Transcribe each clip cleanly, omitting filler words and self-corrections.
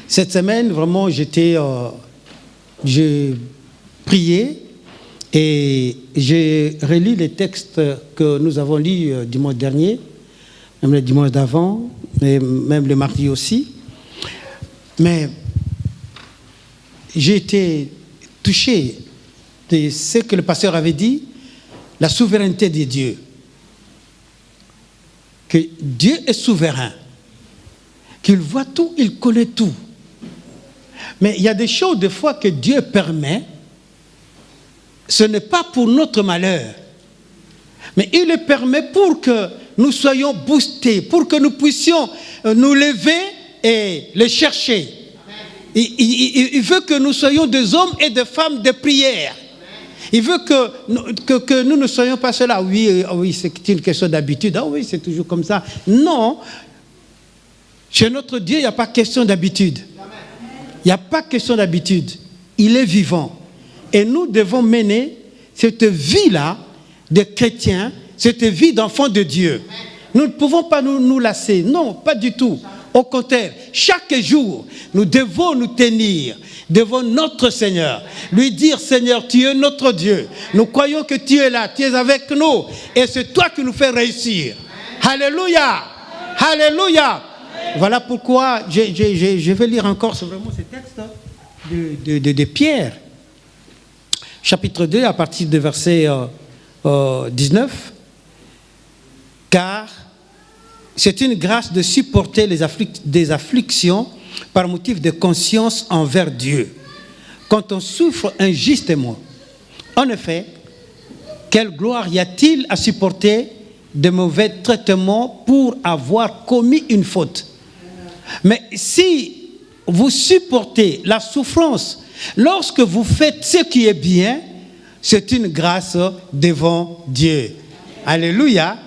Cette semaine, vraiment, j'ai prié et j'ai relu les textes que nous avons lus dimanche dernier, même le dimanche d'avant, et même le mardi aussi. Mais j'ai été touché de ce que le pasteur avait dit, la souveraineté de Dieu. Que Dieu est souverain, qu'il voit tout, il connaît tout. Mais il y a des choses des fois que Dieu permet, ce n'est pas pour notre malheur, mais il le permet pour que nous soyons boostés, pour que nous puissions nous lever et le chercher. Il veut que nous soyons des hommes et des femmes de prière. Il veut que nous ne soyons pas ceux-là. Oui, c'est une question d'habitude. Ah oui, c'est toujours comme ça. Non. Chez notre Dieu, il n'y a pas question d'habitude. Il n'y a pas question d'habitude. Il est vivant. Et nous devons mener cette vie-là de chrétiens, cette vie d'enfants de Dieu. Nous ne pouvons pas nous lasser. Non, pas du tout. Au contraire, chaque jour, nous devons nous tenir devant notre Seigneur. Lui dire, Seigneur, tu es notre Dieu. Nous croyons que tu es là, tu es avec nous. Et c'est toi qui nous fais réussir. Alléluia. Alléluia. Voilà pourquoi je vais lire encore vraiment ce texte de Pierre. Chapitre 2, à partir du verset 19. Car c'est une grâce de supporter des afflictions par motif de conscience envers Dieu, quand on souffre injustement. En effet, quelle gloire y a-t-il à supporter de mauvais traitements pour avoir commis une faute? Mais si vous supportez la souffrance lorsque vous faites ce qui est bien, c'est une grâce devant Dieu. Alléluia.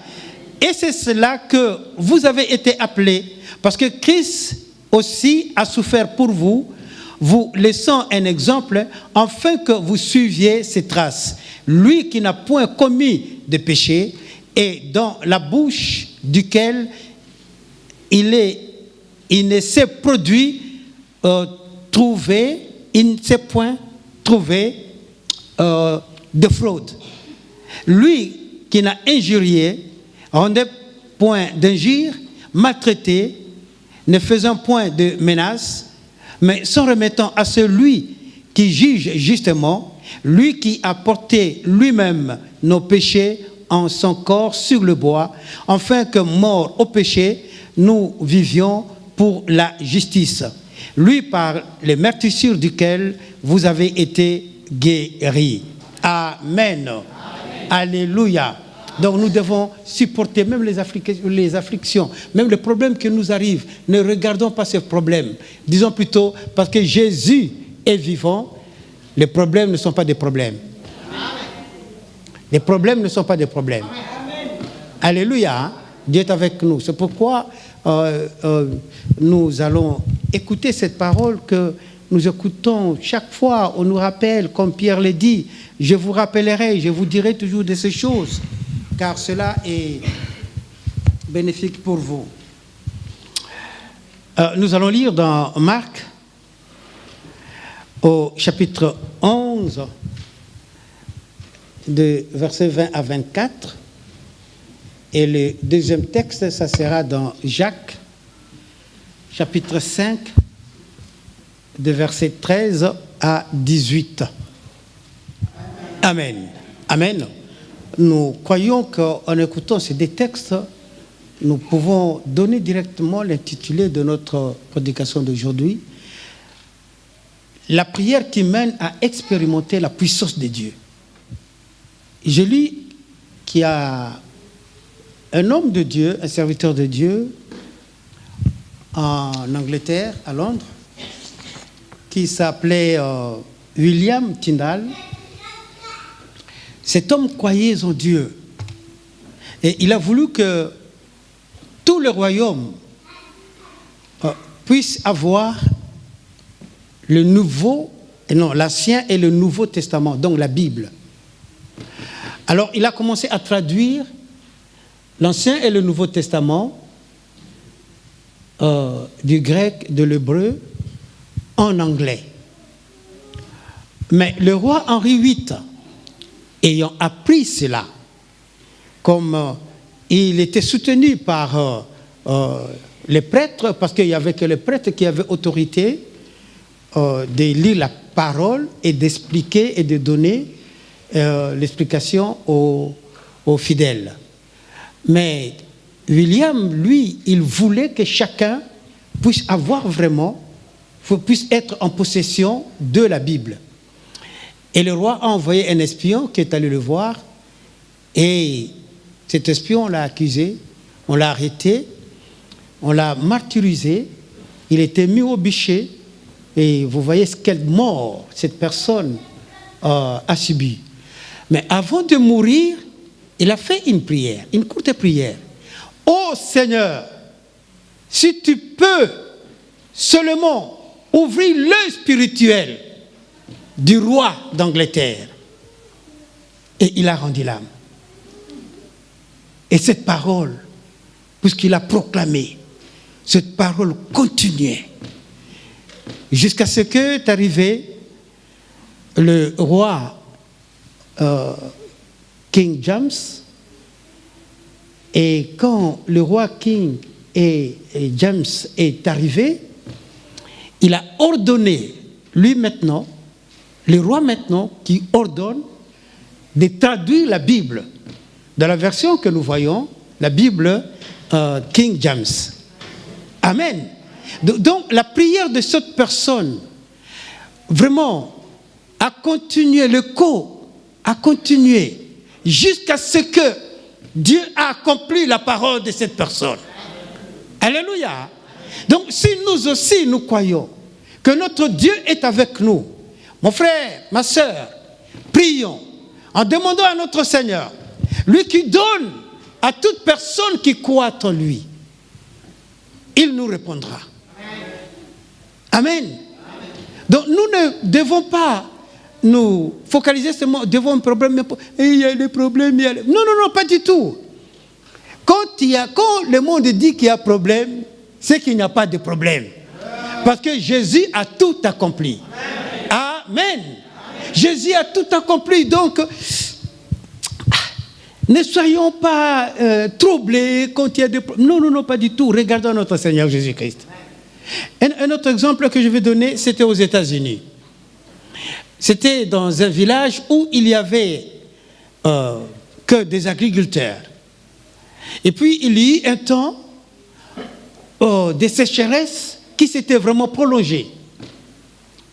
Et c'est cela que vous avez été appelés, parce que Christ aussi a souffert pour vous, vous laissant un exemple, afin que vous suiviez ses traces. Lui qui n'a point commis de péché, et dans la bouche duquel il ne s'est produit il ne s'est point trouvé de fraude. Lui qui n'a injurié, rendait point d'injure, maltraité, ne faisant point de menace, mais s'en remettant à celui qui juge justement, lui qui a porté lui-même nos péchés en son corps sur le bois, afin que, morts au péché, nous vivions pour la justice. Lui par les meurtrissures duquel vous avez été guéris. Amen. Amen. Alléluia. Donc nous devons supporter même les afflictions, même les problèmes qui nous arrivent. Ne regardons pas ces problèmes. Disons plutôt, parce que Jésus est vivant, les problèmes ne sont pas des problèmes. Les problèmes ne sont pas des problèmes. Alléluia. Hein? Dieu est avec nous. C'est pourquoi nous allons écouter cette parole que nous écoutons chaque fois. On nous rappelle, comme Pierre l'a dit, je vous rappellerai, je vous dirai toujours de ces choses, car cela est bénéfique pour vous. Nous allons lire dans Marc, au chapitre 11, de versets 20 à 24. Et le deuxième texte, ça sera dans Jacques, chapitre 5, de versets 13 à 18. Amen. Amen. Nous croyons qu'en écoutant ces deux textes, nous pouvons donner directement l'intitulé de notre prédication d'aujourd'hui. La prière qui mène à expérimenter la puissance de Dieu. J'ai lu qu'il y a un homme de Dieu, un serviteur de Dieu, en Angleterre, à Londres, qui s'appelait William Tyndale. Cet homme croyait en Dieu. Et il a voulu que tout le royaume puisse avoir l'Ancien et le Nouveau Testament, donc la Bible. Alors, il a commencé à traduire l'Ancien et le Nouveau Testament du grec, de l'hébreu, en anglais. Mais le roi Henri VIII, ayant appris cela, comme il était soutenu par les prêtres, parce qu'il n'y avait que les prêtres qui avaient autorité de lire la parole et d'expliquer et de donner l'explication aux fidèles. Mais William, lui, il voulait que chacun puisse avoir vraiment, puisse être en possession de la Bible. Et le roi a envoyé un espion qui est allé le voir, et cet espion l'a accusé, on l'a arrêté, on l'a martyrisé, il était mis au bûcher, et vous voyez quelle mort cette personne a subi. Mais avant de mourir, il a fait une prière, une courte prière. Ô Seigneur, si tu peux seulement ouvrir l'œil spirituel du roi d'Angleterre. Et il a rendu l'âme. Et cette parole, puisqu'il a proclamé, cette parole continuait. Jusqu'à ce que est arrivé le roi King James. Et quand le roi King et James est arrivé, il a ordonné, lui maintenant, le roi maintenant, qui ordonne de traduire la Bible. Dans la version que nous voyons, la Bible King James. Amen. Donc la prière de cette personne, vraiment, a continué, le corps a continué, jusqu'à ce que Dieu a accompli la parole de cette personne. Alléluia. Donc si nous aussi, nous croyons que notre Dieu est avec nous, mon frère, ma soeur, prions en demandant à notre Seigneur, lui qui donne à toute personne qui croit en lui, il nous répondra. Amen. Donc nous ne devons pas nous focaliser seulement devant un problème. Il y a des problèmes. Non, pas du tout. Quand le monde dit qu'il y a problème, c'est qu'il n'y a pas de problème. Parce que Jésus a tout accompli. Amen. Jésus a tout accompli. Donc, ne soyons pas troublés quand il y a des problèmes. Non, pas du tout. Regardons notre Seigneur Jésus-Christ. Un autre exemple que je vais donner, c'était aux États-Unis. C'était dans un village où il n'y avait que des agriculteurs. Et puis, il y a eu un temps de sécheresse qui s'était vraiment prolongée.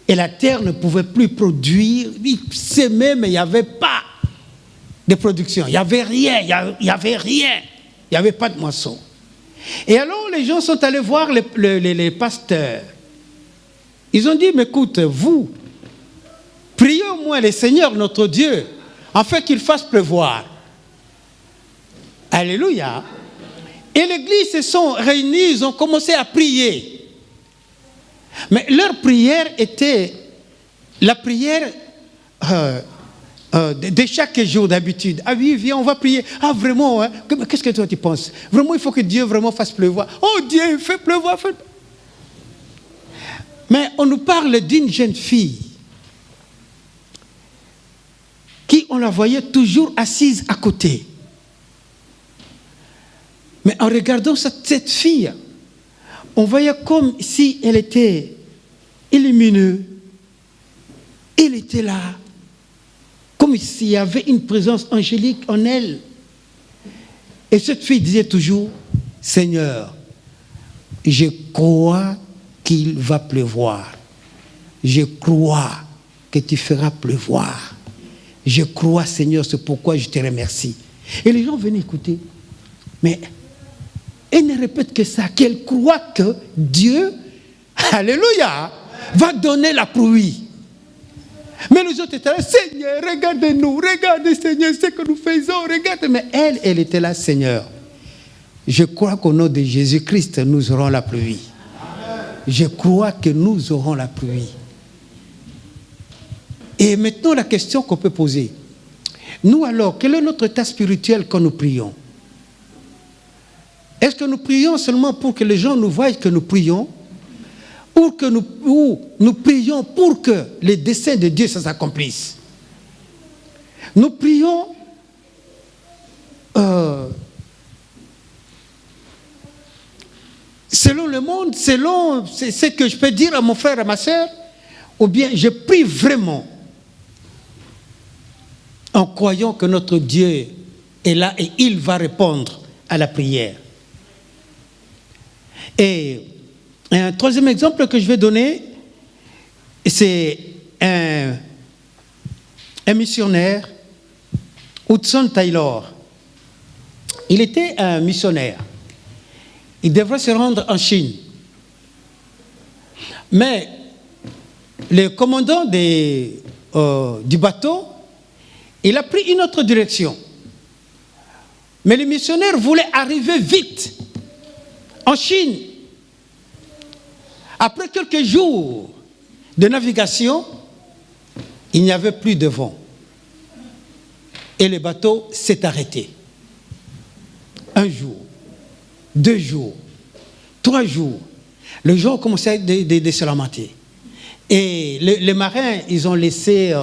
Et la terre ne pouvait plus produire. Il s'aimait, mais il n'y avait pas de production. Il n'y avait rien. Il n'y avait rien. Il n'y avait pas de moisson. Et alors, les gens sont allés voir les pasteurs. Ils ont dit, mais écoute, vous, priez au moins le Seigneur, notre Dieu, afin qu'il fasse pleuvoir. Alléluia. Et l'église se sont réunis, ils ont commencé à prier. Mais leur prière était la prière de chaque jour d'habitude. Ah oui, viens, on va prier. Ah vraiment, hein? Qu'est-ce que toi tu penses? Vraiment, il faut que Dieu vraiment fasse pleuvoir. Oh Dieu, fais pleuvoir, fais... Mais on nous parle d'une jeune fille qui, on la voyait toujours assise à côté. Mais en regardant cette fille, on voyait comme si elle était lumineuse. Elle était là, comme s'il y avait une présence angélique en elle. Et cette fille disait toujours, Seigneur, je crois qu'il va pleuvoir. Je crois que tu feras pleuvoir. Je crois, Seigneur, c'est pourquoi je te remercie. Et les gens venaient écouter. Mais elle ne répète que ça, qu'elle croit que Dieu, alléluia, va donner la pluie. Mais les autres étaient là, Seigneur, regardez-nous, regardez, Seigneur, ce que nous faisons, regardez. Mais elle était là, Seigneur. Je crois qu'au nom de Jésus-Christ, nous aurons la pluie. Je crois que nous aurons la pluie. Et maintenant, la question qu'on peut poser. Nous alors, quel est notre état spirituel quand nous prions? Est-ce que nous prions seulement pour que les gens nous voient que nous prions, ou nous prions pour que les desseins de Dieu s'accomplissent? Nous prions selon le monde, selon ce que je peux dire à mon frère, à ma soeur, ou bien je prie vraiment en croyant que notre Dieu est là et il va répondre à la prière. Et un troisième exemple que je vais donner, c'est un missionnaire, Hudson Taylor. Il était un missionnaire. Il devrait se rendre en Chine. Mais le commandant du bateau, il a pris une autre direction. Mais le missionnaire voulait arriver vite en Chine. Après quelques jours de navigation, il n'y avait plus de vent. Et le bateau s'est arrêté. 1 jour, 2 jours, 3 jours. Les gens commençaient de se lamenter. Et les marins, ils ont laissé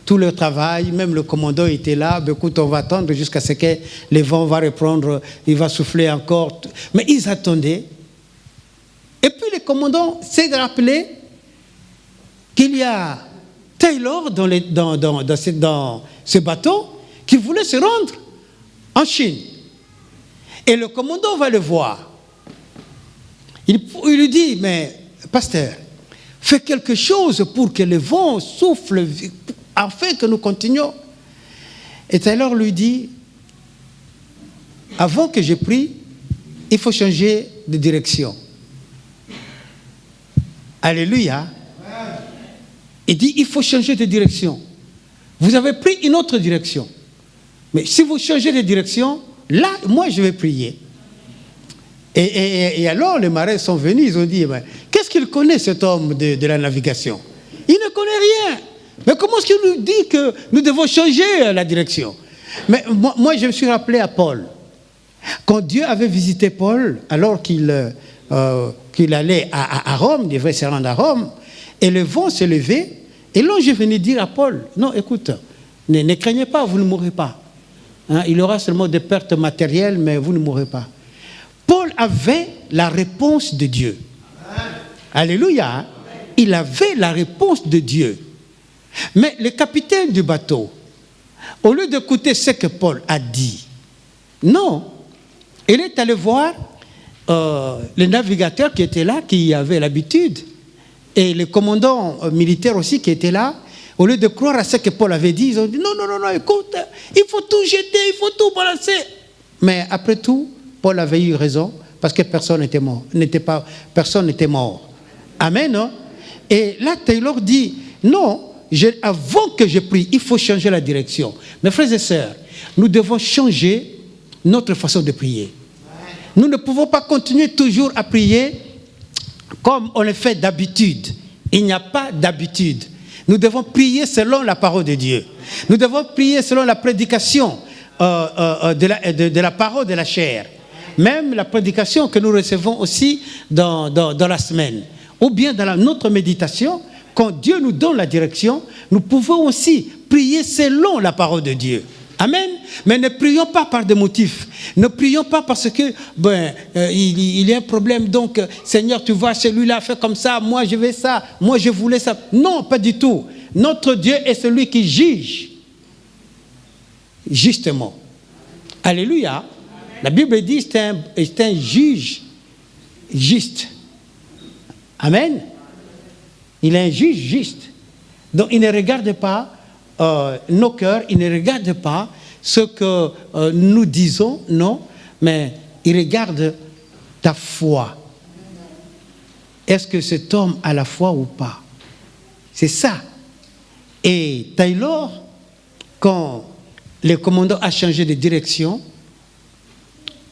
tout leur travail. Même le commandant était là. Écoute, on va attendre jusqu'à ce que le vent va reprendre. Il va souffler encore. Mais ils attendaient. Et puis le commandant s'est rappelé qu'il y a Taylor dans ce bateau qui voulait se rendre en Chine. Et le commandant va le voir. Il lui dit, mais pasteur, fais quelque chose pour que le vent souffle afin que nous continuions. Et Taylor lui dit, avant que je prie, il faut changer de direction. Alléluia. Il dit, il faut changer de direction. Vous avez pris une autre direction. Mais si vous changez de direction, là, moi, je vais prier. Et alors, les marins sont venus, ils ont dit, qu'est-ce qu'il connaît, cet homme de la navigation? Il ne connaît rien. Mais comment est-ce qu'il nous dit que nous devons changer la direction? Mais moi, je me suis rappelé à Paul. Quand Dieu avait visité Paul, alors qu'il allait à Rome, il devait se rendre à Rome, et le vent s'est levé, et l'ange est venu dire à Paul, non, écoute, ne craignez pas, vous ne mourrez pas. Hein, il y aura seulement des pertes matérielles, mais vous ne mourrez pas. Paul avait la réponse de Dieu. Amen. Alléluia. Amen. Il avait la réponse de Dieu. Mais le capitaine du bateau, au lieu d'écouter ce que Paul a dit, non, il est allé voir le navigateur qui était là, qui avait l'habitude, et le commandant militaire aussi qui était là. Au lieu de croire à ce que Paul avait dit, ils ont dit non, écoute, il faut tout jeter, il faut tout balancer. Mais après tout, Paul avait eu raison, parce que personne n'était mort. Personne n'était mort. Amen, non? Et là, Taylor dit, non, avant que je prie, il faut changer la direction. Mes frères et sœurs, nous devons changer notre façon de prier. Nous ne pouvons pas continuer toujours à prier comme on le fait d'habitude. Il n'y a pas d'habitude. Nous devons prier selon la parole de Dieu. Nous devons prier selon la prédication de la parole de la chair. Même la prédication que nous recevons aussi dans la semaine. Ou bien dans notre méditation, quand Dieu nous donne la direction, nous pouvons aussi prier selon la parole de Dieu. Amen. Mais ne prions pas par des motifs. Ne prions pas parce que il y a un problème. Donc, Seigneur, tu vois, celui-là fait comme ça. Moi, je veux ça. Moi, je voulais ça. Non, pas du tout. Notre Dieu est celui qui juge justement. Alléluia. Amen. La Bible dit c'est un juge juste. Amen. Il est un juge juste. Donc, il ne regarde pas nos cœurs, il ne regarde pas ce que nous disons, non, mais il regarde ta foi. Est-ce que cet homme a la foi ou pas? C'est ça. Et Taylor, quand le commandant a changé de direction,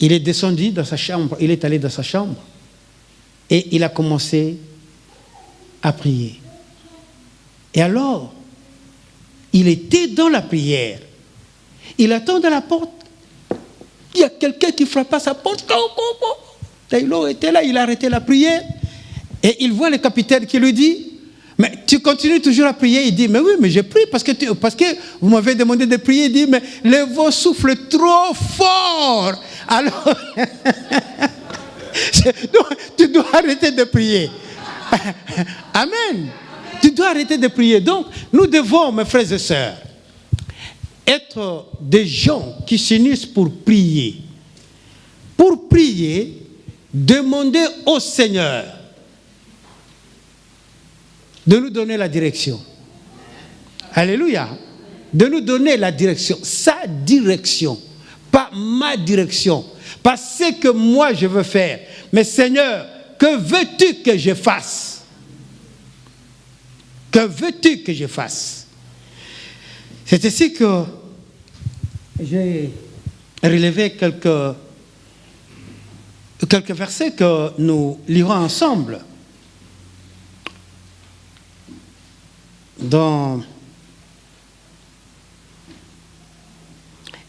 il est descendu dans sa chambre, il est allé dans sa chambre et il a commencé à prier. Et alors, il était dans la prière. Il attend à la porte. Il y a quelqu'un qui frappe à sa porte. Taylor était là, il a arrêté la prière. Et il voit le capitaine qui lui dit, mais tu continues toujours à prier. Il dit, mais oui, mais j'ai prié parce que vous m'avez demandé de prier. Il dit, mais le vent souffle trop fort. Alors, tu dois arrêter de prier. Amen. Tu dois arrêter de prier. Donc, nous devons, mes frères et sœurs, être des gens qui s'unissent pour prier. Pour prier, demander au Seigneur de nous donner la direction. Alléluia. De nous donner la direction, sa direction, pas ma direction, pas ce que moi je veux faire. Mais Seigneur, que veux-tu que je fasse? Que veux-tu que je fasse? C'est ici que j'ai relevé quelques versets que nous lirons ensemble.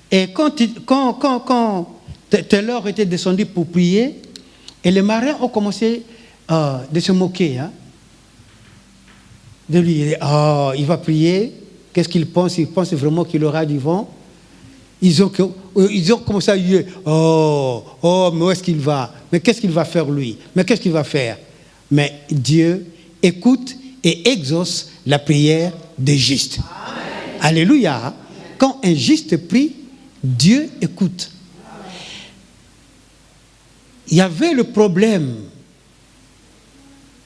Et quand Taylor était descendu pour prier, et les marins ont commencé de se moquer de lui. Il va prier. Qu'est-ce qu'il pense? Il pense vraiment qu'il aura du vent. Ils ont commencé à dire, mais où est-ce qu'il va? Mais qu'est-ce qu'il va faire lui? Mais qu'est-ce qu'il va faire? Mais Dieu écoute et exauce la prière des justes. Amen. Alléluia. Quand un juste prie, Dieu écoute. Il y avait le problème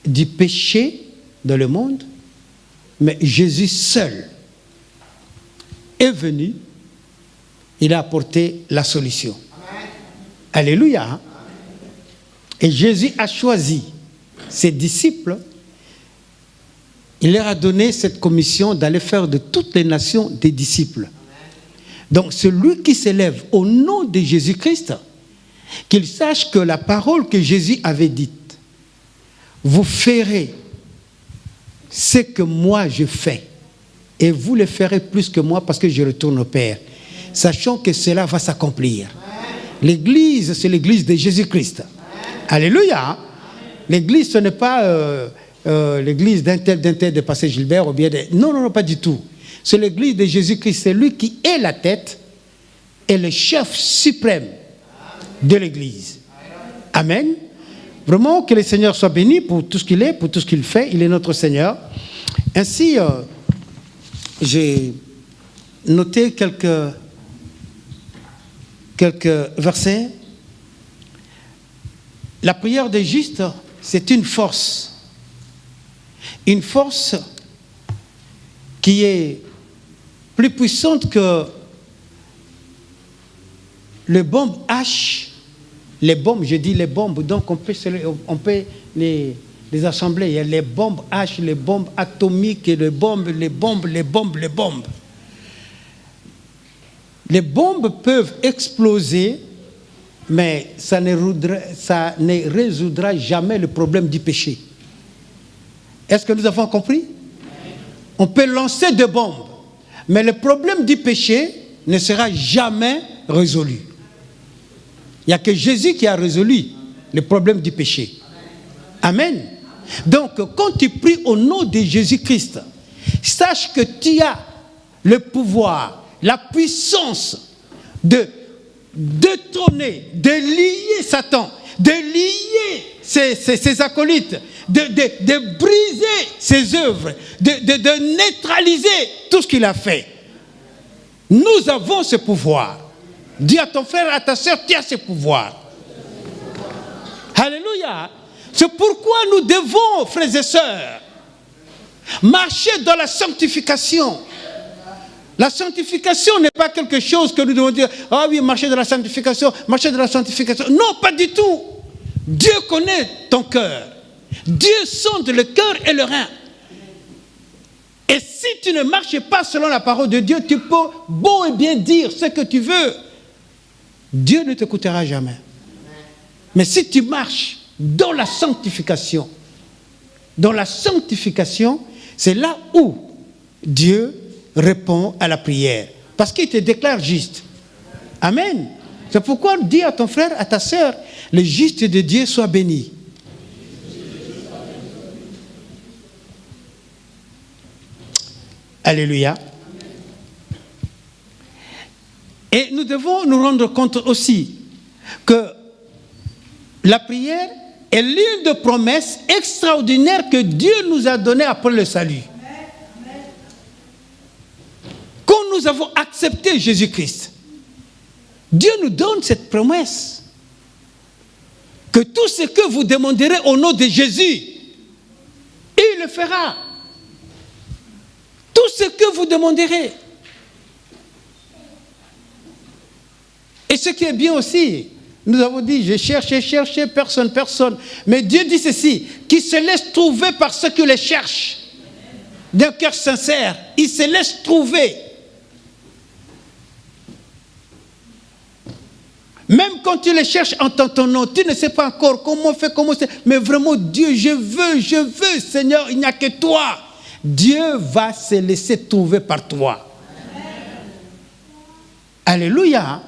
du péché dans le monde, mais Jésus seul est venu, il a apporté la solution. Amen. Alléluia. Et Jésus a choisi ses disciples, il leur a donné cette commission d'aller faire de toutes les nations des disciples. Donc celui qui s'élève au nom de Jésus-Christ, qu'il sache que la parole que Jésus avait dite, vous ferez ce que moi je fais, et vous le ferez plus que moi parce que je retourne au Père, sachant que cela va s'accomplir. L'église, c'est l'église de Jésus-Christ. Alléluia. L'église, ce n'est pas l'église d'un tel de Pasteur Gilbert ou bien non, pas du tout. C'est l'église de Jésus-Christ, c'est lui qui est la tête et le chef suprême de l'église. Amen. Vraiment, que le Seigneur soit béni pour tout ce qu'il est, pour tout ce qu'il fait. Il est notre Seigneur. Ainsi, j'ai noté quelques versets. La prière des justes, c'est une force. Une force qui est plus puissante que les bombes H. Les bombes, je dis les bombes, donc on peut les assembler. Il y a les bombes H, les bombes atomiques, et les bombes. Les bombes peuvent exploser, mais ça ne résoudra jamais le problème du péché. Est-ce que nous avons compris? On peut lancer des bombes, mais le problème du péché ne sera jamais résolu. Il n'y a que Jésus qui a résolu le problème du péché. Amen. Donc, quand tu pries au nom de Jésus-Christ, sache que tu as le pouvoir, la puissance de détrôner, de lier Satan, de lier ses acolytes, de briser ses œuvres, de neutraliser tout ce qu'il a fait. Nous avons ce pouvoir. Dis à ton frère, à ta soeur, tu as ce pouvoir. Alléluia. C'est pourquoi nous devons, frères et sœurs, marcher dans la sanctification. La sanctification n'est pas quelque chose que nous devons dire, ah oui, marcher dans la sanctification, marcher dans la sanctification. Non, pas du tout. Dieu connaît ton cœur. Dieu sonde le cœur et le rein. Et si tu ne marches pas selon la parole de Dieu, tu peux beau et bien dire ce que tu veux. Dieu ne t'écoutera jamais. Mais si tu marches dans la sanctification, c'est là où Dieu répond à la prière. Parce qu'il te déclare juste. Amen. C'est pourquoi dis à ton frère, à ta sœur, le juste de Dieu soit béni. Alléluia. Et nous devons nous rendre compte aussi que la prière est l'une des promesses extraordinaires que Dieu nous a données après le salut. Quand nous avons accepté Jésus-Christ, Dieu nous donne cette promesse que tout ce que vous demanderez au nom de Jésus, il le fera. Tout ce que vous demanderez. Et ce qui est bien aussi, nous avons dit, j'ai cherché, personne. Mais Dieu dit ceci, qui se laisse trouver par ceux qui les cherchent. D'un cœur sincère, il se laisse trouver. Même quand tu les cherches en ton nom, tu ne sais pas encore comment faire, mais vraiment Dieu, je veux, Seigneur, il n'y a que toi. Dieu va se laisser trouver par toi. Amen. Alléluia.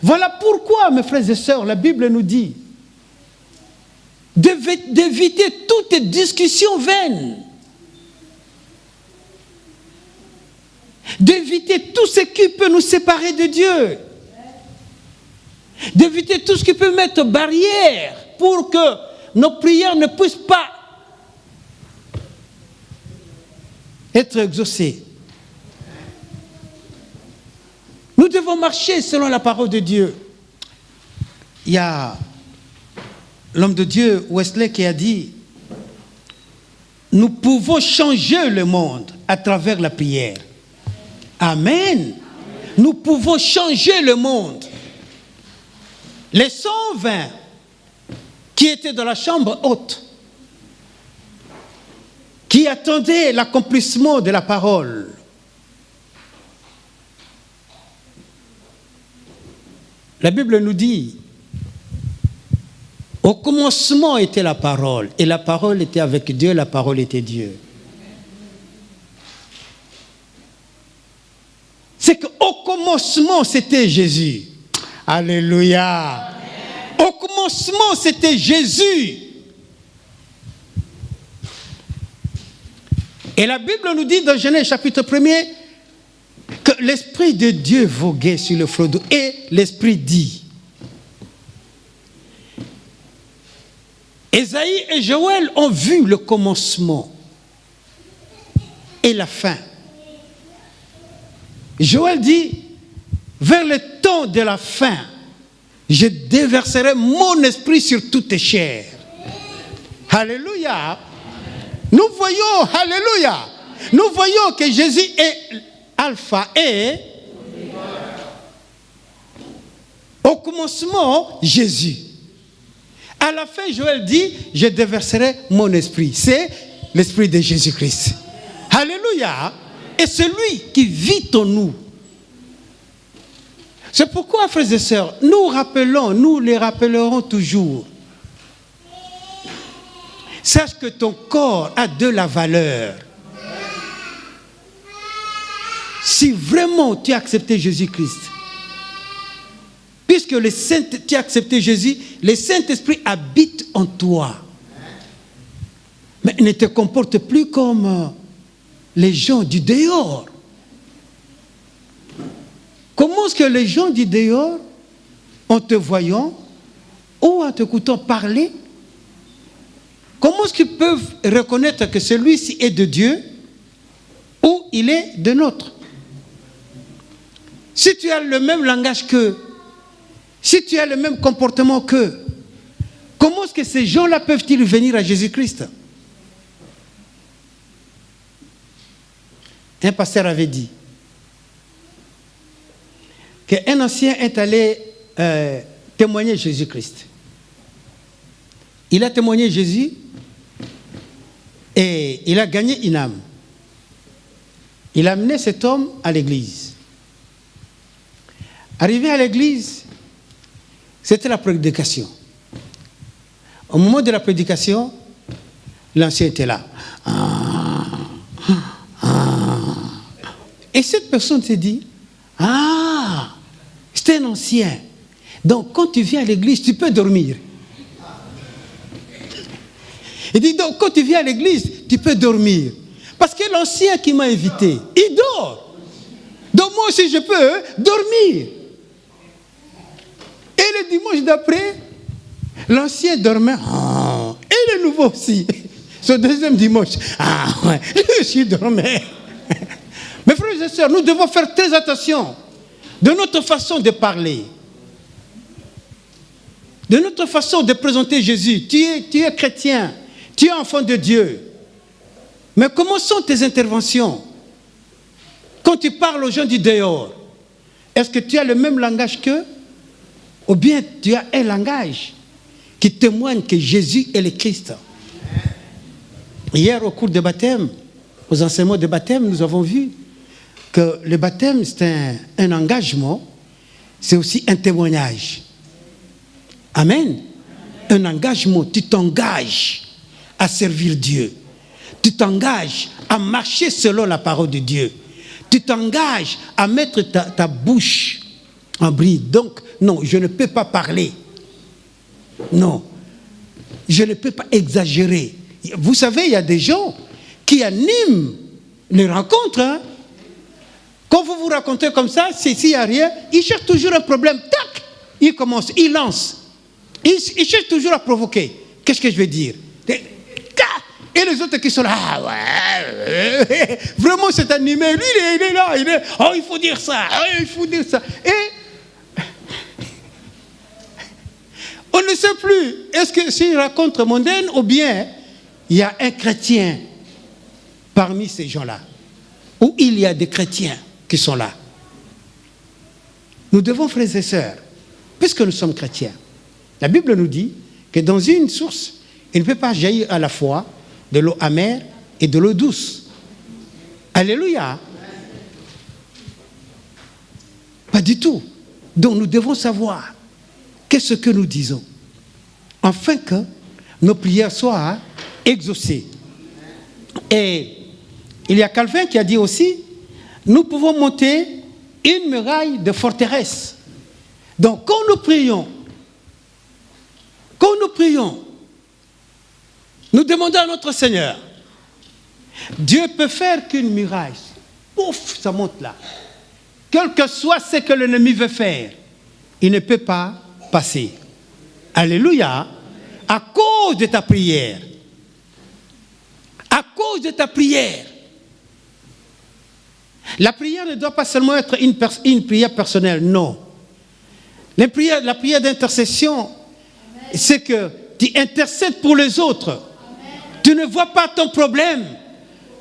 Voilà pourquoi, mes frères et sœurs, la Bible nous dit d'éviter toute discussion vaine. D'éviter tout ce qui peut nous séparer de Dieu. D'éviter tout ce qui peut mettre barrière pour que nos prières ne puissent pas être exaucées. Nous devons marcher selon la parole de Dieu. Il y a l'homme de Dieu, Wesley, qui a dit, nous pouvons changer le monde à travers la prière. Amen. Nous pouvons changer le monde. Les 120 qui étaient dans la chambre haute, qui attendaient l'accomplissement de la parole, la Bible nous dit, au commencement était la parole, et la parole était avec Dieu, la parole était Dieu. C'est qu'au commencement, c'était Jésus. Alléluia. Amen. Au commencement, c'était Jésus. Et la Bible nous dit dans Genèse chapitre 1er que l'Esprit de Dieu voguait sur le flot d'eau. Et l'Esprit dit. Ésaïe et Joël ont vu le commencement et la fin. Joël dit, vers le temps de la fin, je déverserai mon esprit sur toute chair. Alléluia. Nous voyons, alléluia, nous voyons que Jésus est alpha et au commencement, Jésus. À la fin, Joël dit, je déverserai mon esprit. C'est l'esprit de Jésus-Christ. Alléluia. Et celui qui vit en nous. C'est pourquoi, frères et sœurs, nous les rappellerons toujours. Sache que ton corps a de la valeur. Si vraiment tu as accepté Jésus-Christ, puisque tu as accepté Jésus, le Saint-Esprit habite en toi. Mais ne te comporte plus comme les gens du dehors. Comment est-ce que les gens du dehors, en te voyant ou en t'écoutant parler, comment est-ce qu'ils peuvent reconnaître que celui-ci est de Dieu ou il est de nôtre? Si tu as le même langage qu'eux, si tu as le même comportement qu'eux, comment est-ce que ces gens-là peuvent-ils venir à Jésus-Christ? Un pasteur avait dit qu'un ancien est allé témoigner Jésus-Christ. Il a témoigné Jésus et il a gagné une âme. Il a amené cet homme à l'église. Arrivé à l'église, c'était la prédication. Au moment de la prédication, l'ancien était là. Et cette personne s'est dit, c'est un ancien. Donc, quand tu viens à l'église, tu peux dormir. Il dit, donc, quand tu viens à l'église, tu peux dormir. Parce que l'ancien qui m'a invité, il dort. Donc, moi aussi, je peux dormir. Et le dimanche d'après, l'ancien dormait. Et le nouveau aussi. Ce deuxième dimanche. Ouais, je suis dormi. Mes frères et sœurs, nous devons faire très attention de notre façon de parler. De notre façon de présenter Jésus. Tu es chrétien. Tu es enfant de Dieu. Mais comment sont tes interventions? Quand tu parles aux gens du dehors, est-ce que tu as le même langage qu'eux? Ou bien tu as un langage qui témoigne que Jésus est le Christ? Hier, au cours des baptêmes, aux enseignements de baptême, nous avons vu que le baptême, c'est un engagement, c'est aussi un témoignage. Amen. Un engagement, tu t'engages à servir Dieu. Tu t'engages à marcher selon la parole de Dieu. Tu t'engages à mettre ta bouche en bride. Donc, non, je ne peux pas parler. Non, je ne peux pas exagérer. Vous savez, il y a des gens qui animent les rencontres. Hein? Quand vous vous racontez comme ça, s'il n'y a rien, ils cherchent toujours un problème. Tac, ils commencent, ils lancent. Ils cherchent toujours à provoquer. Qu'est-ce que je vais dire? Et les autres qui sont là, ah ouais, vraiment c'est animé, lui il est là, oh il faut dire ça, oh, il faut dire ça. Et on ne sait plus, est-ce que c'est une rencontre mondaine ou bien il y a un chrétien parmi ces gens-là, ou il y a des chrétiens qui sont là. Nous devons, frères et sœurs, puisque nous sommes chrétiens, la Bible nous dit que dans une source, il ne peut pas jaillir à la fois de l'eau amère et de l'eau douce. Alléluia. Pas du tout. Donc nous devons savoir qu'est-ce que nous disons, afin que nos prières soient exaucées. Et il y a Calvin qui a dit aussi, nous pouvons monter une muraille de forteresse. Donc quand nous prions, nous demandons à notre Seigneur, Dieu peut faire qu'une muraille, pouf, ça monte là. Quel que soit ce que l'ennemi veut faire, il ne peut pas passer. Alléluia. À cause de ta prière. À cause de ta prière. La prière ne doit pas seulement être une prière personnelle, non. La prière d'intercession, c'est que tu intercèdes pour les autres. Amen. Tu ne vois pas ton problème,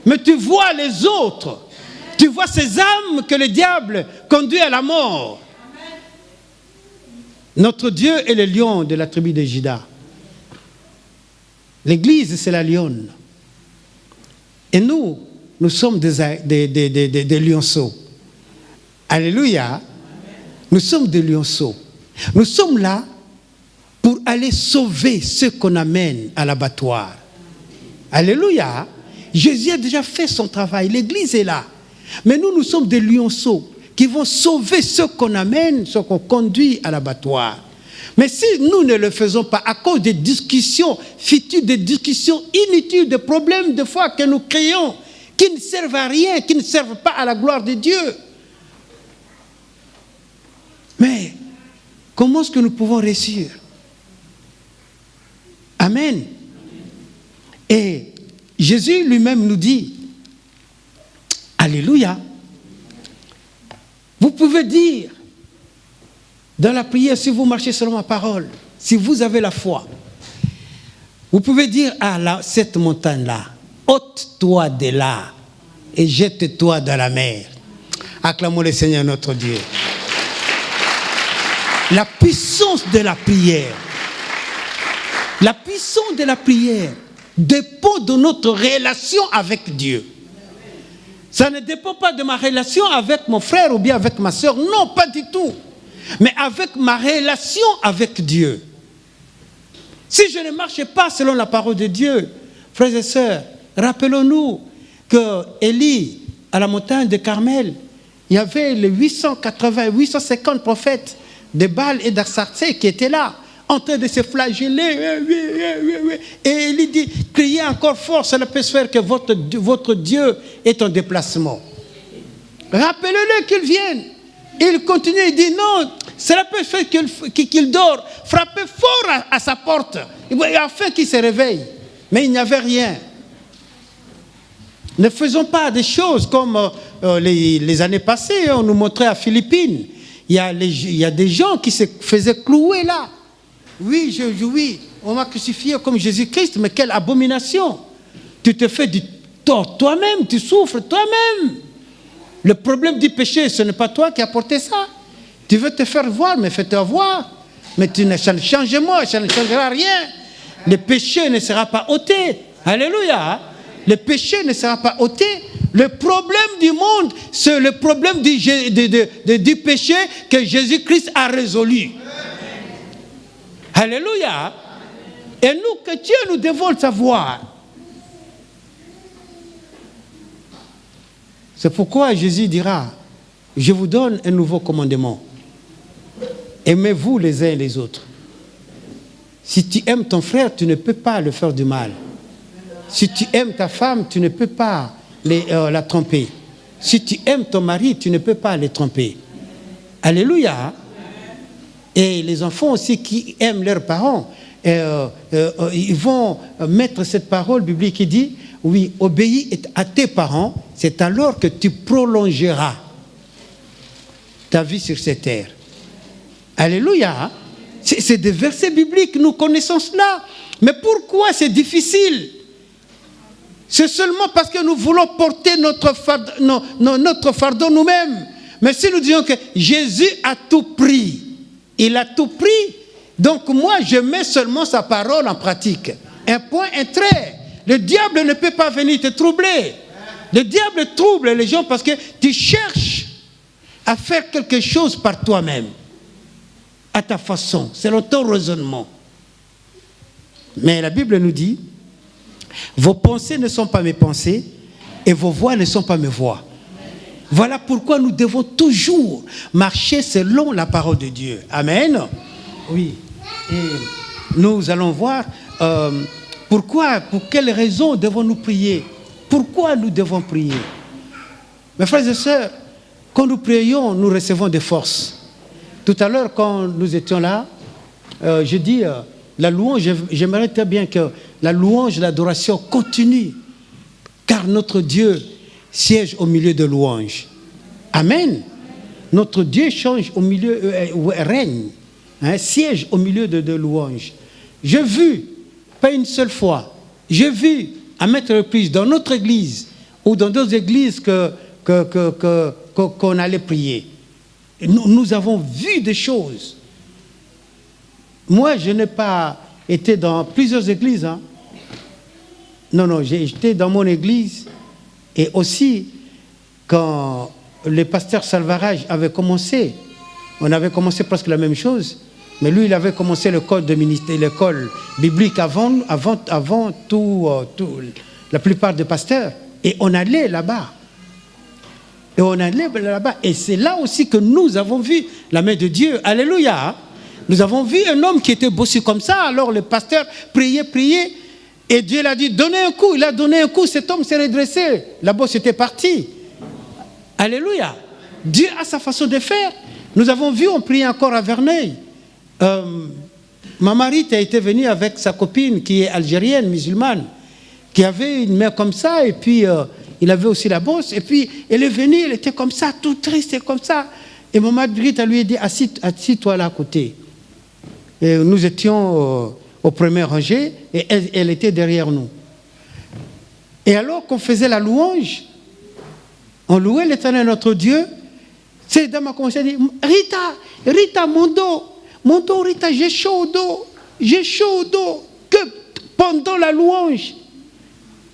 mais tu vois les autres. Amen. Tu vois ces âmes que le diable conduit à la mort. Amen. Notre Dieu est le lion de la tribu de Juda. L'église, c'est la lionne. Et nous sommes des lionceaux. Alléluia. Amen. Nous sommes des lionceaux. Nous sommes là pour aller sauver ceux qu'on amène à l'abattoir. Alléluia. Jésus a déjà fait son travail. L'église est là. Mais nous sommes des lionceaux qui vont sauver ceux qu'on amène, ceux qu'on conduit à l'abattoir. Mais si nous ne le faisons pas à cause des discussions futiles, des discussions inutiles, des problèmes de foi que nous créons, qui ne servent à rien, qui ne servent pas à la gloire de Dieu. Mais comment est-ce que nous pouvons réussir? Amen. Et Jésus lui-même nous dit, alléluia, vous pouvez dire dans la prière, si vous marchez selon ma parole, si vous avez la foi, vous pouvez dire à cette montagne-là, ôte-toi de là et jette-toi dans la mer. Acclamons le Seigneur notre Dieu. La puissance de la prière. La puissance de la prière dépend de notre relation avec Dieu. Ça ne dépend pas de ma relation avec mon frère ou bien avec ma soeur. Non, pas du tout. Mais avec ma relation avec Dieu. Si je ne marche pas selon la parole de Dieu, frères et sœurs, rappelons-nous que Élie, à la montagne de Carmel, il y avait les 850 prophètes de Baal et d'Astaroth qui étaient là, en train de se flageller. Et il dit, criez encore fort, cela peut se faire que votre Dieu est en déplacement. Rappelez-le qu'il vienne. Il continue, il dit non, cela peut se faire qu'il dort. Frappez fort à sa porte, afin qu'il se réveille. Mais il n'y avait rien. Ne faisons pas des choses comme les années passées, on nous montrait à Philippines. Il y a des gens qui se faisaient clouer là. Oui, on m'a crucifié comme Jésus-Christ, mais quelle abomination. Tu te fais du tort toi-même, tu souffres toi-même. Le problème du péché, ce n'est pas toi qui as porté ça. Tu veux te faire voir, mais fais-te voir. Mais ça ne change moi, ça ne changera rien. Le péché ne sera pas ôté. Alléluia. Le péché ne sera pas ôté. Le problème du monde, c'est le problème du péché que Jésus-Christ a résolu. Alléluia. Et nous, chrétiens, nous devons le savoir. C'est pourquoi Jésus dira, je vous donne un nouveau commandement. Aimez-vous les uns et les autres. Si tu aimes ton frère, tu ne peux pas le faire du mal. Si tu aimes ta femme, tu ne peux pas la tromper. Si tu aimes ton mari, tu ne peux pas les tromper. Alléluia. Et les enfants aussi qui aiment leurs parents, ils vont mettre cette parole biblique qui dit, oui, obéis à tes parents, c'est alors que tu prolongeras ta vie sur cette terre. Alléluia. C'est des versets bibliques, nous connaissons cela. Mais pourquoi c'est difficile? C'est seulement parce que nous voulons porter notre fardeau nous-mêmes. Mais si nous disons que Jésus a tout pris, il a tout pris, donc moi je mets seulement sa parole en pratique. Un point, un trait. Le diable ne peut pas venir te troubler. Le diable trouble les gens parce que tu cherches à faire quelque chose par toi-même, à ta façon, selon ton raisonnement. Mais la Bible nous dit, vos pensées ne sont pas mes pensées et vos voix ne sont pas mes voix. Voilà pourquoi nous devons toujours marcher selon la parole de Dieu. Amen. Oui. Et nous allons voir pour quelles raisons devons-nous prier. Pourquoi nous devons prier? Mes frères et sœurs, quand nous prions, nous recevons des forces. Tout à l'heure, quand nous étions là, je dis, la louange, j'aimerais très bien que la louange, l'adoration continue, car notre Dieu siège au milieu de louanges. Amen. Notre Dieu change au milieu, règne, siège au milieu de louanges. J'ai vu, pas une seule fois, j'ai vu à maintes reprises dans notre église ou dans d'autres églises qu'on allait prier. Nous avons vu des choses. Moi, je n'ai pas été dans plusieurs églises. Non, j'étais dans mon église. Et aussi, quand le pasteur Salvarage avait commencé, on avait commencé presque la même chose, mais lui, il avait commencé l'école biblique avant la plupart des pasteurs. Et on allait là-bas. Et c'est là aussi que nous avons vu la main de Dieu. Alléluia. Nous avons vu un homme qui était bossu comme ça. Alors le pasteur priait. Et Dieu l'a dit, donnez un coup. Il a donné un coup. Cet homme s'est redressé. La bosse était partie. Alléluia. Dieu a sa façon de faire. Nous avons vu, on priait encore à Verneuil. Ma marite a été venue avec sa copine qui est algérienne, musulmane, qui avait une main comme ça. Et puis, il avait aussi la bosse. Et puis, elle est venue, elle était comme ça, tout triste, comme ça. Et ma marite lui a dit, assis-toi là à côté. Et nous étions au premier rangée et elle était derrière nous. Et alors qu'on faisait la louange, on louait l'Éternel notre Dieu, cette dame a commencé à dire, Rita, mon dos, Rita, j'ai chaud au dos, que pendant la louange,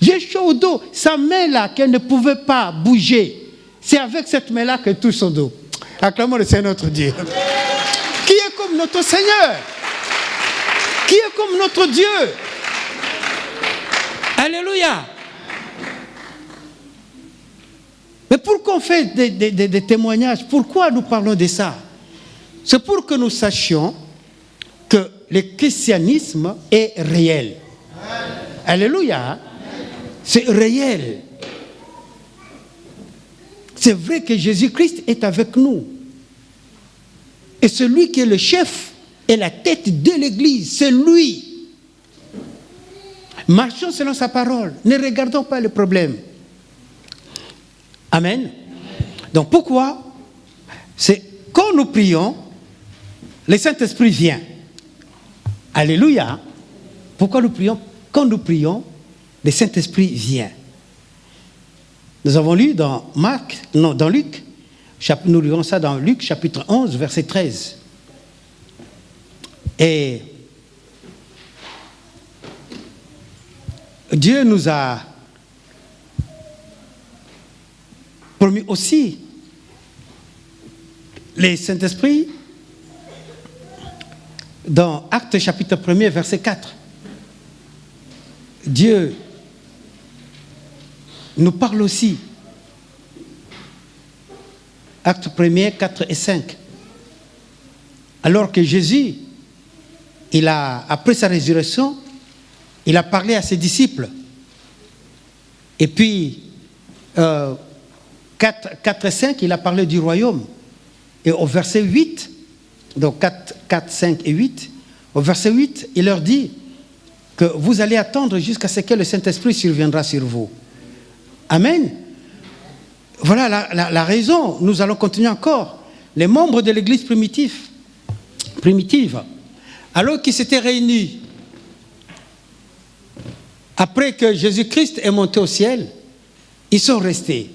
j'ai chaud au dos. Sa main là, qu'elle ne pouvait pas bouger, c'est avec cette main là qu'elle touche son dos. Acclamons le Seigneur notre Dieu. Qui est comme notre Seigneur? Qui est comme notre Dieu? Alléluia. Mais pourquoi on fait des témoignages? Pourquoi nous parlons de ça? C'est pour que nous sachions que le christianisme est réel. Alléluia. C'est réel. C'est vrai que Jésus-Christ est avec nous. Et celui qui est le chef et la tête de l'Église, c'est lui. Marchons selon sa parole. Ne regardons pas le problème. Amen. Donc pourquoi? C'est quand nous prions, le Saint-Esprit vient. Alléluia. Pourquoi nous prions? Quand nous prions, le Saint-Esprit vient. Nous avons lu dans Luc, nous lisons ça dans Luc chapitre 11, verset 13. Et Dieu nous a promis aussi le Saint-Esprit dans Actes chapitre 1er, verset 4. Dieu nous parle aussi. Actes 1er, 4 et 5. Alors que Jésus, après sa résurrection, il a parlé à ses disciples. Et puis, 4 et 5, il a parlé du royaume. Et au verset 8, donc 4, 5 et 8, au verset 8, il leur dit que vous allez attendre jusqu'à ce que le Saint-Esprit surviendra sur vous. Amen. Voilà la raison. Nous allons continuer encore. Les membres de l'Église primitive, alors qu'ils s'étaient réunis, après que Jésus-Christ est monté au ciel, ils sont restés.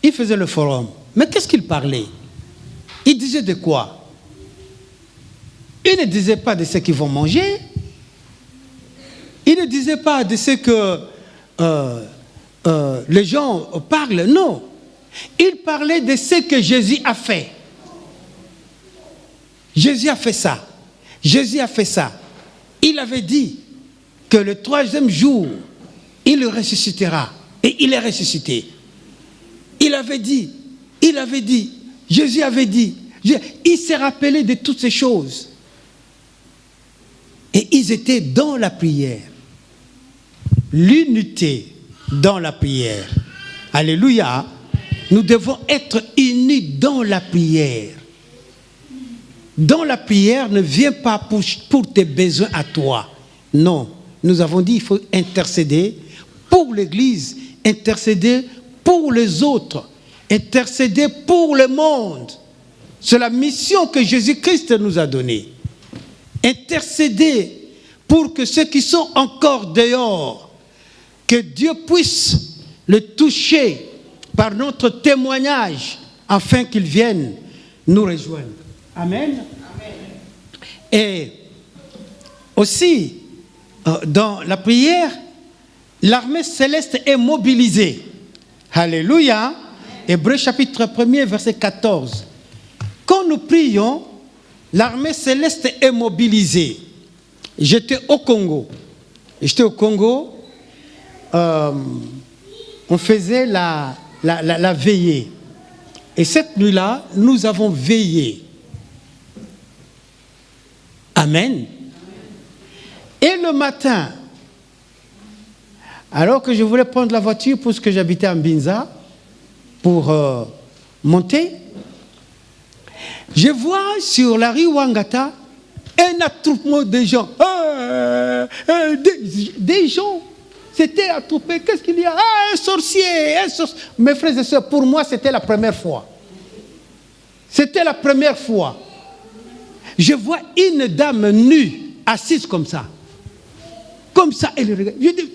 Ils faisaient le forum. Mais qu'est-ce qu'ils parlaient? Ils disaient de quoi? Ils ne disaient pas de ce qu'ils vont manger. Ils ne disaient pas de ce que les gens parlent. Non. Ils parlaient de ce que Jésus a fait. Jésus a fait ça. Jésus a fait ça. Il avait dit que le 3e jour, il ressuscitera. Et il est ressuscité. Il avait dit, Jésus avait dit, il s'est rappelé de toutes ces choses. Et ils étaient dans la prière. L'unité dans la prière. Alléluia. Nous devons être unis dans la prière. Dans la prière ne vient pas pour tes besoins à toi. Non. Nous avons dit qu'il faut intercéder pour l'Église, intercéder pour les autres, intercéder pour le monde. C'est la mission que Jésus-Christ nous a donnée. Intercéder pour que ceux qui sont encore dehors, que Dieu puisse le toucher par notre témoignage afin qu'ils viennent nous rejoindre. Amen. Et aussi, dans la prière, l'armée céleste est mobilisée. Alléluia. Hébreux chapitre 1er, verset 14. Quand nous prions, l'armée céleste est mobilisée. J'étais au Congo. On faisait la veillée. Et cette nuit-là, nous avons veillé. Amen. Et le matin, alors que je voulais prendre la voiture parce que j'habitais à Mbinza pour monter, je vois sur la rue Wangata un attroupement de gens. Des gens. C'était attroupé. Qu'est-ce qu'il y a? Un sorcier, un sorcier. Mes frères et sœurs, pour moi, c'était la première fois. C'était la première fois. Je vois une dame nue, assise comme ça. Comme ça, elle regarde. Je dis,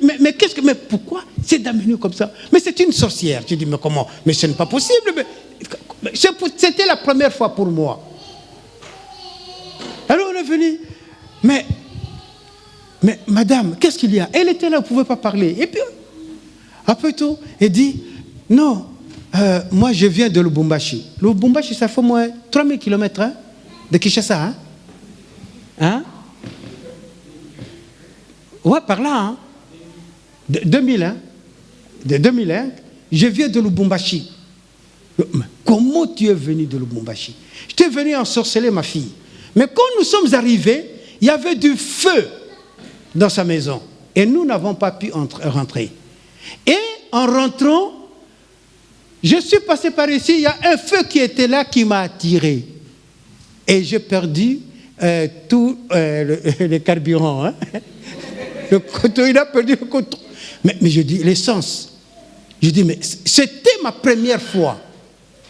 mais pourquoi cette dame est nue comme ça? Mais c'est une sorcière. Je dis, mais comment? Mais ce n'est pas possible. C'était la première fois pour moi. Alors on est venu. Mais madame, qu'est-ce qu'il y a? Elle était là, elle ne pouvait pas parler. Et puis, après tout, elle dit, non, moi je viens de Lubumbashi. Lubumbashi, ça fait au moins 3000 km de Kinshasa. Hein? Ouais, par là. Hein? De 2001, je viens de Lubumbashi. comment tu es venu de Lubumbashi? Je t'ai venu ensorceler ma fille. Mais quand nous sommes arrivés, il y avait du feu dans sa maison. Et nous n'avons pas pu rentrer. Et en rentrant, je suis passé par ici, il y a un feu qui était là qui m'a attiré. Et j'ai perdu tout le carburant. Hein. Le coton, il a perdu le coton. Mais je dis, l'essence. Je dis, mais c'était ma première fois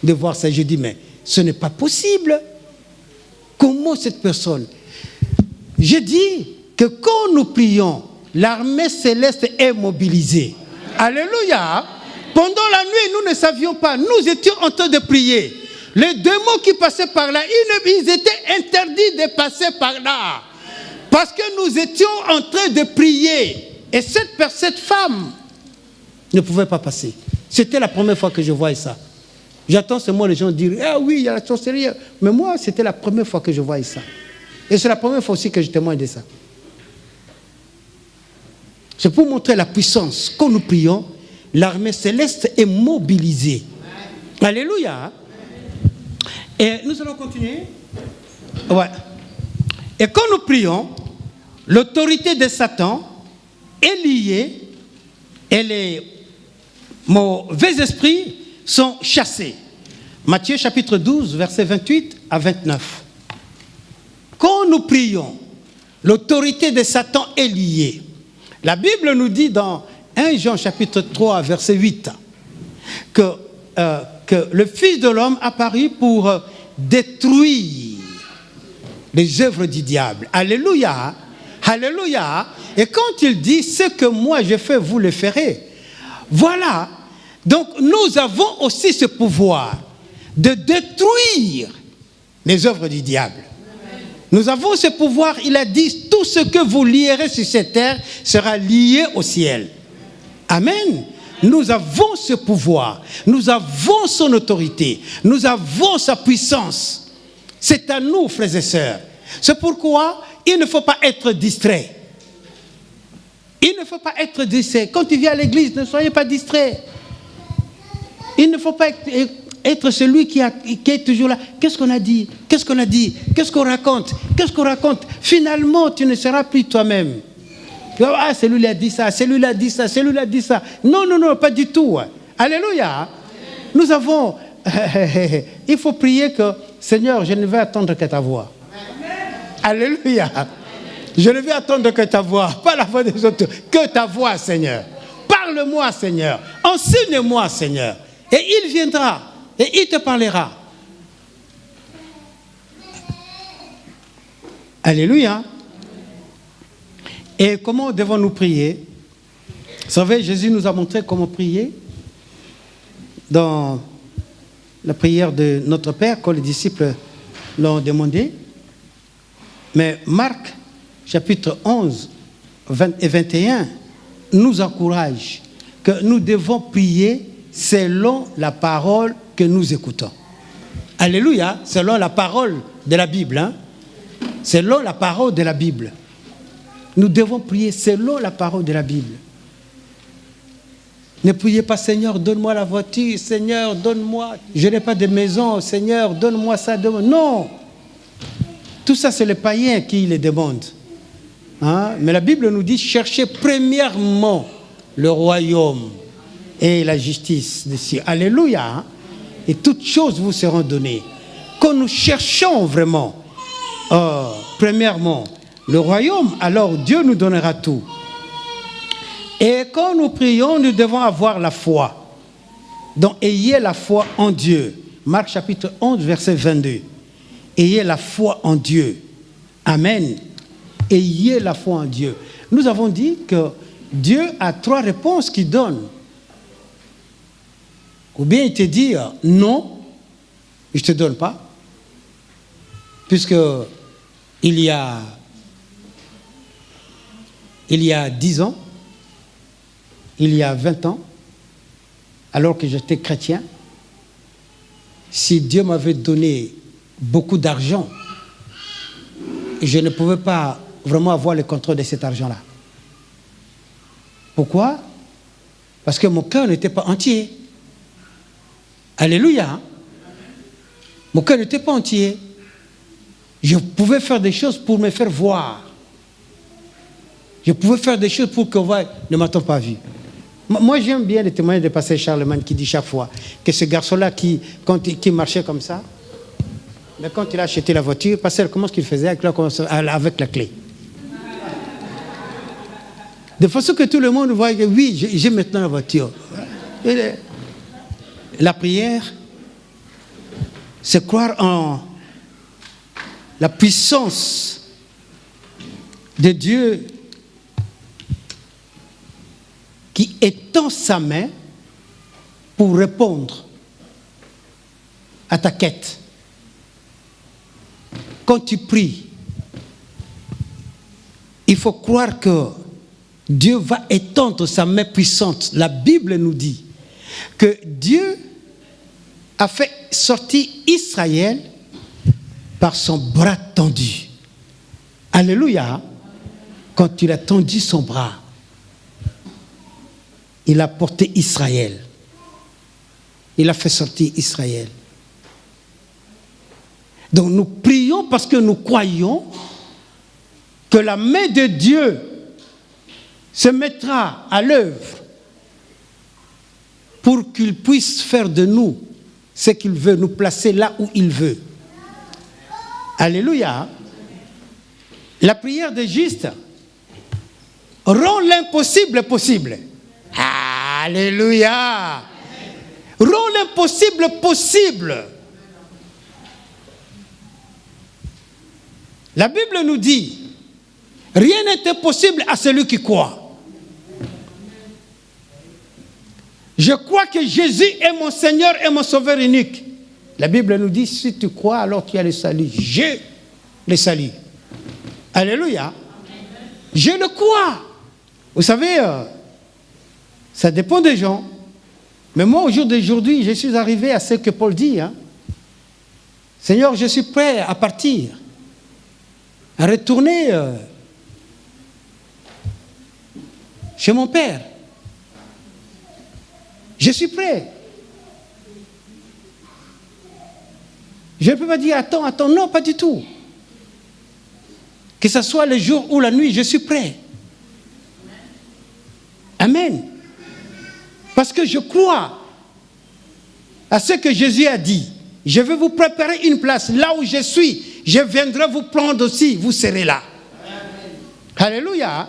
de voir ça. Je dis, mais ce n'est pas possible. Comment cette personne? Je dis que quand nous prions, l'armée céleste est mobilisée. Alléluia. Pendant la nuit, nous ne savions pas. Nous étions en train de prier. Les démons qui passaient par là, ils étaient interdits de passer par là. Parce que nous étions en train de prier. Et cette femme ne pouvait pas passer. C'était la première fois que je voyais ça. J'attends seulement les gens dire, ah oui, il y a la sorcellerie. Mais moi, c'était la première fois que je voyais ça. Et c'est la première fois aussi que je témoigne de ça. C'est pour montrer la puissance. Quand nous prions, l'armée céleste est mobilisée. Alléluia. Et nous allons continuer. Ouais. Et quand nous prions, l'autorité de Satan est liée et les mauvais esprits sont chassés. Matthieu chapitre 12, versets 28 à 29. Quand nous prions, l'autorité de Satan est liée. La Bible nous dit dans 1 Jean chapitre 3, verset 8, que le Fils de l'homme apparut pour détruire les œuvres du diable. Alléluia. Alléluia. Et quand il dit, ce que moi je fais, vous le ferez. Voilà. Donc nous avons aussi ce pouvoir de détruire les œuvres du diable. Nous avons ce pouvoir, il a dit, tout ce que vous lierez sur cette terre sera lié au ciel. Amen. Nous avons ce pouvoir, nous avons son autorité, nous avons sa puissance. C'est à nous, frères et sœurs. C'est pourquoi il ne faut pas être distrait. Il ne faut pas être distrait. Quand tu viens à l'église, ne soyez pas distrait. Il ne faut pas être celui qui est toujours là. Qu'est-ce qu'on a dit? Qu'est-ce qu'on a dit? Qu'est-ce qu'on raconte? Qu'est-ce qu'on raconte? Finalement, tu ne seras plus toi-même. Ah, celui-là a dit ça, celui-là a dit ça, celui-là a dit ça. Non, non, non, pas du tout. Alléluia. Nous avons... il faut prier que, Seigneur, je ne vais attendre que ta voix. Alléluia. Je ne vais attendre que ta voix, pas la voix des autres, que ta voix, Seigneur. Parle-moi, Seigneur. Enseigne-moi, Seigneur. Et il viendra, et il te parlera. Alléluia. Et comment devons-nous prier? Vous savez, Jésus nous a montré comment prier dans la prière de notre Père, quand les disciples l'ont demandé. Mais Marc, chapitre 11 et 21, nous encourage que nous devons prier selon la parole que nous écoutons. Alléluia, selon la parole de la Bible. Hein? Selon la parole de la Bible. Nous devons prier selon la parole de la Bible. Ne priez pas, Seigneur, donne-moi la voiture, Seigneur, donne-moi, je n'ai pas de maison, Seigneur, donne-moi ça, donne-moi. Non! Tout ça, c'est les païens qui les demandent. Hein? Mais la Bible nous dit, cherchez premièrement le royaume et la justice de Dieu. Alléluia! Hein? Et toutes choses vous seront données. Quand nous cherchons vraiment, premièrement, le royaume, alors Dieu nous donnera tout. Et quand nous prions, nous devons avoir la foi. Donc, ayez la foi en Dieu. Marc chapitre 11, verset 22. Ayez la foi en Dieu. Amen. Ayez la foi en Dieu. Nous avons dit que Dieu a 3 réponses qu'il donne. Ou bien il te dit non, je ne te donne pas. Puisque il y a 10 ans, il y a 20 ans, alors que j'étais chrétien, si Dieu m'avait donné beaucoup d'argent, je ne pouvais pas vraiment avoir le contrôle de cet argent-là. Pourquoi? Parce que mon cœur n'était pas entier. Alléluia. Mon cœur n'était pas entier. Je pouvais faire des choses pour me faire voir. Je pouvais faire des choses pour qu'on voie, ne m'a-t-on pas vu. Moi, j'aime bien les témoignages de pasteur Charlemagne qui dit chaque fois que ce garçon-là qui marchait comme ça, mais quand il a acheté la voiture, pasteur, comment est-ce qu'il faisait avec la clé? De façon que tout le monde voit que oui, j'ai maintenant la voiture. Et la prière, c'est croire en la puissance de Dieu qui étend sa main pour répondre à ta quête. Quand tu pries, il faut croire que Dieu va étendre sa main puissante. La Bible nous dit que Dieu a fait sortir Israël par son bras tendu. Alléluia. Quand il a tendu son bras, il a porté Israël. Il a fait sortir Israël. Donc nous prions parce que nous croyons que la main de Dieu se mettra à l'œuvre pour qu'il puisse faire de nous ce qu'il veut, nous placer là où il veut. Alléluia. La prière des justes rend l'impossible possible. Alléluia. Rend l'impossible possible. La Bible nous dit, rien n'est impossible à celui qui croit. Je crois que Jésus est mon Seigneur et mon Sauveur unique. La Bible nous dit, si tu crois, alors tu as le salut. J'ai le salut. Alléluia. Je le crois. Vous savez, ça dépend des gens. Mais moi, au jour d'aujourd'hui, je suis arrivé à ce que Paul dit. Seigneur, je suis prêt à partir, à retourner chez mon Père. Je suis prêt. Je ne peux pas dire, attends, non, pas du tout. Que ce soit le jour ou la nuit, je suis prêt. Amen. Parce que je crois à ce que Jésus a dit. Je vais vous préparer une place. Là où je suis, je viendrai vous prendre aussi. Vous serez là. Amen. Alléluia.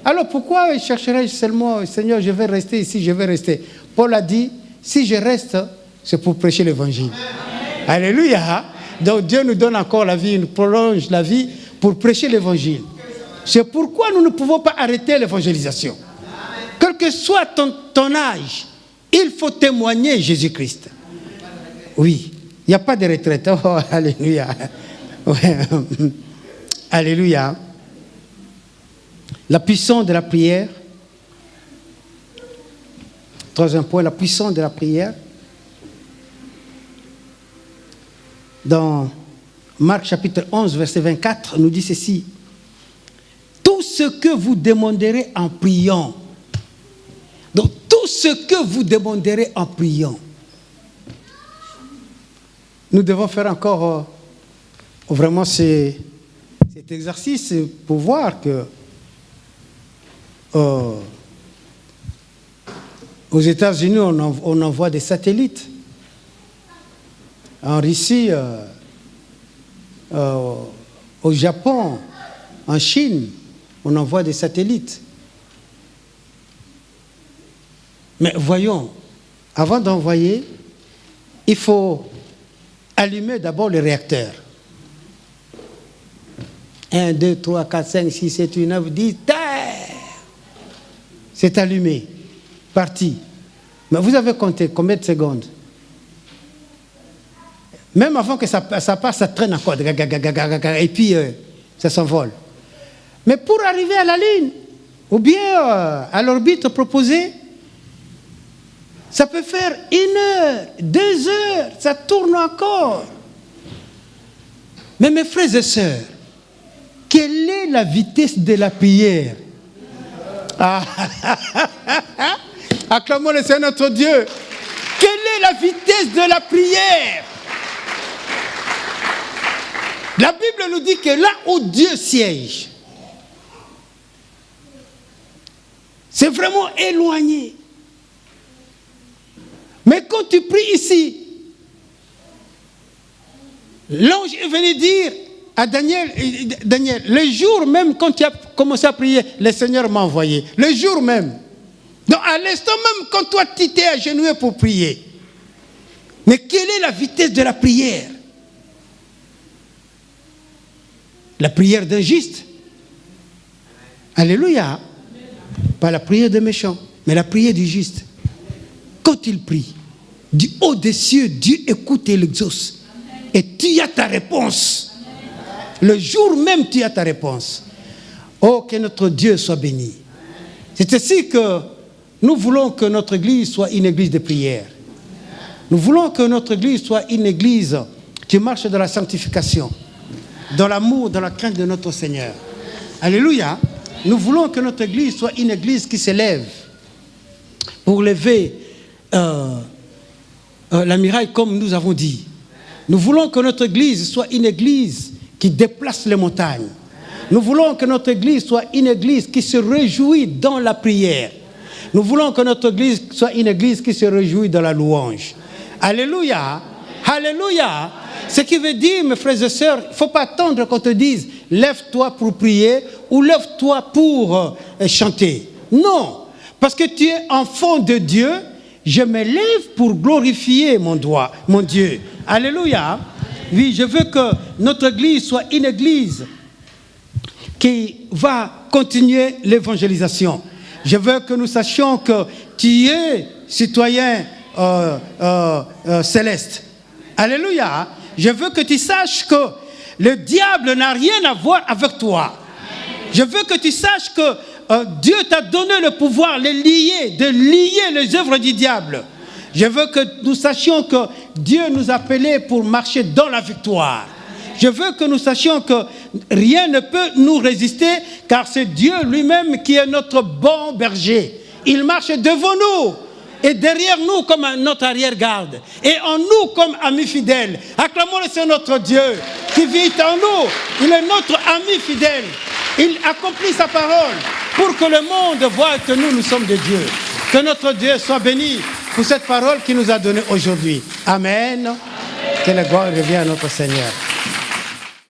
Alors pourquoi chercherai-je seulement, Seigneur, je vais rester ici, je vais rester. Paul a dit, si je reste, c'est pour prêcher l'évangile. Amen. Alléluia. Donc Dieu nous donne encore la vie, il nous prolonge la vie pour prêcher l'évangile. C'est pourquoi nous ne pouvons pas arrêter l'évangélisation. Quel que soit ton âge, il faut témoigner Jésus-Christ. Oui, il n'y a pas de retraite. Oh, alléluia. Ouais. Alléluia. La puissance de la prière. Troisième point, la puissance de la prière. Dans Marc chapitre 11, verset 24, nous dit ceci. Tout ce que vous demanderez en priant. Donc, tout ce que vous demanderez en priant. Nous devons faire encore vraiment cet exercice pour voir que aux États-Unis, on envoie des satellites. En Russie, au Japon, en Chine, on envoie des satellites. Mais voyons, avant d'envoyer, il faut allumer d'abord le réacteur. 1, 2, 3, 4, 5, 6, 7, 8, 9, 10, c'est allumé, parti. Mais vous avez compté combien de secondes? Même avant que ça passe, ça traîne encore. Et puis, ça s'envole. Mais pour arriver à la Lune, ou bien à l'orbite proposée, ça peut faire 1 heure, 2 heures, ça tourne encore. Mais mes frères et sœurs, quelle est la vitesse de la prière? Acclamons le Seigneur notre Dieu. Quelle est la vitesse de la prière? La Bible nous dit que là où Dieu siège, c'est vraiment éloigné. Mais quand tu pries ici, l'ange est venu dire à Daniel, le jour même quand tu as commencé à prier, le Seigneur m'a envoyé. Le jour même. Donc à l'instant même quand toi tu t'es agenouillé pour prier. Mais quelle est la vitesse de la prière? La prière d'un juste. Alléluia. Pas la prière des méchants, mais la prière du juste. Quand il prie, du haut des cieux, Dieu écoute et l'exauce. Et tu as ta réponse. Le jour même, tu as ta réponse. Oh, que notre Dieu soit béni. C'est ainsi que nous voulons que notre église soit une église de prière. Nous voulons que notre église soit une église qui marche dans la sanctification, dans l'amour, dans la crainte de notre Seigneur. Alléluia. Nous voulons que notre église soit une église qui s'élève pour lever la muraille comme nous avons dit. Nous voulons que notre église soit une église qui déplace les montagnes. Nous voulons que notre église soit une église qui se réjouit dans la prière. Nous voulons que notre église soit une église qui se réjouit dans la louange. Alléluia. Alléluia. Ce qui veut dire, mes frères et sœurs, il ne faut pas attendre qu'on te dise « lève-toi pour prier » ou « lève-toi pour chanter ». Non, parce que tu es enfant de Dieu, je me lève pour glorifier mon Dieu. Alléluia. Oui, je veux que notre église soit une église qui va continuer l'évangélisation. Je veux que nous sachions que tu es citoyen céleste. Alléluia. Je veux que tu saches que le diable n'a rien à voir avec toi. Je veux que tu saches que Dieu t'a donné le pouvoir de lier les œuvres du diable. Je veux que nous sachions que Dieu nous a appelés pour marcher dans la victoire. Je veux que nous sachions que rien ne peut nous résister, car c'est Dieu lui-même qui est notre bon berger. Il marche devant nous et derrière nous comme notre arrière-garde, et en nous comme amis fidèles. Acclamons le Seigneur notre Dieu qui vit en nous. Il est notre ami fidèle. Il accomplit sa parole pour que le monde voie que nous sommes de Dieu. Que notre Dieu soit béni pour cette parole qu'il nous a donnée aujourd'hui. Amen. Que la gloire revienne à notre Seigneur.